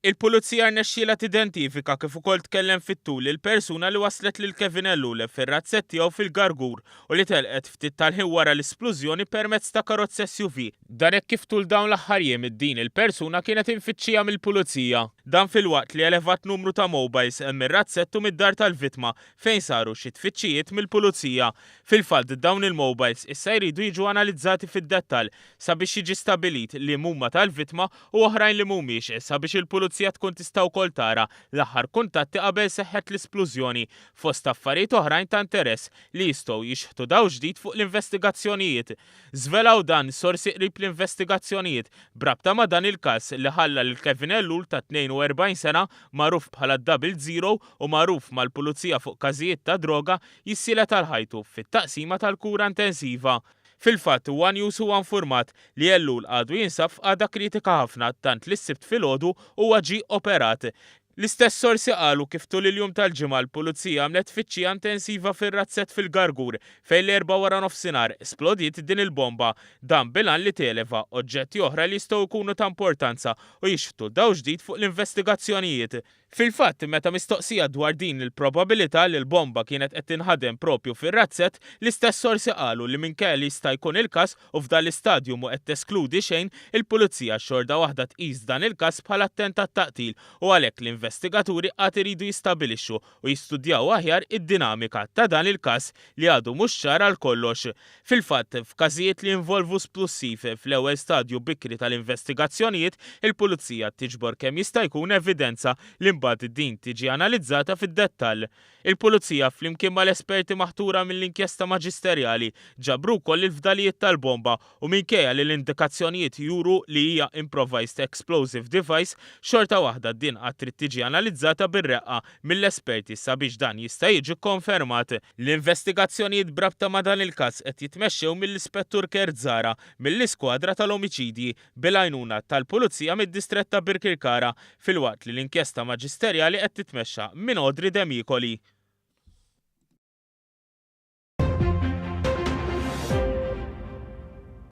Il-pulizija rnexxiela tidentifika kif ukoll tkellem fit-tul il-persuna li waslet lil Kevin Ellul fir-razzett tiegħu fil-Gargur u li telqet ftit tal-ħin wara l-isplużjoni permezz ta' karozza SUV. Dan hekk kif tul dawn l-aħħar jiem din il-persuna kienet infittxija mill-pulizija. Dan filwaqt li elevat numru ta' mobiles hemm ir-razzett u mid-dar tal-vittma fejn saru xi tfittxijiet mill-pulizija. Fil-fatt dawn il-mobiles issa jridu jiġu analizzati fid-dettall sabiex jiġi stabilit li huma tal-vittma u oħrajn li mhumiex sabiex il-pulizija tkun tista' wkoll tara l-aħħar kuntatti qabel seħħet l-isplużjoni fost affarijiet oħrajn ta' interess li jistgħu jixħtu daw ġdid fuq l-investigazzjonijiet. Żvelaw dan sorsi qrib l-investigazzjonijiet brabta ma' dan il-każ li ħalla lil Kevin Ellul ta' 42 sena magħruf bħala Double Zero u magħruf mal-pulizija fuq każijiet ta' droga jissielet għal ħajtu fit-taqsima tal-kura intensiva. Fil-fatt One News huwa infurmat li Ellul għadu jinsab f'qagħda kritika ħafna tant li s-sibt filgħodu huwa ġie operat. L-istess sorsi qalu kif tul il-jum tal-ġimgħa l-pulizija għamlet tfittxija intensiva fir-razzett fil-Gargur fejn l-4 wara nofsinhar esplodiet din il-bomba dan bilan li televa oġġetti oħra li jistgħu jkunu ta' importanza u jixftu daw ġdid fuq l-investigazzjonijiet. Fil-fatt meta mistoqsija dwar din il-probabilità li l-bomba kienet qed tinħadem propju fir-razzett, l-istess sorsi qalu li minkejja li jista' jkun il-każ u f'dan l-istadju mhu qed teskludi xejn, il-pulizija xorta waħda tqis dan il-każ bħala attentat taqtil u għalhekk l-investigaturi qatt iridu jistabilixxu u jistudjaw aħjar id-dinamika ta' dan il-każ li għadu mhux ċar għal kollox. Fil-fatt f'każijiet li jinvolvu splussiv fl-ewwel stadju bikri tal-investigazzjonijiet, il-pulizija tiġbor kemm jista' jkun evidenza li mbagħad din tiġi analizzata fid-dettall. Il-pulizija flimkien mal-esperti maħtura mill-inkjesta maġisterjali ġabru wkoll il-fdalijiet tal-bomba u minkejja li l-indikazzjonijiet juru li hija improvised explosive device, xorta waħda din qatt trid tiġi analizzata bir-reqqa mill-esperti sabiex dan jista' jiġi konfermat. L-investigazzjonijiet brabta ma' dan il-każ qed jitmexxew mill-Ispettur Kertzara mill-iskwadra tal-omiċidji bil-għajnuna tal-Pulizija mid-Distrett ta' Birkirkara filwaqt li l-inkjesta maġisterjali qed titmexxa minn Odri Demikoli.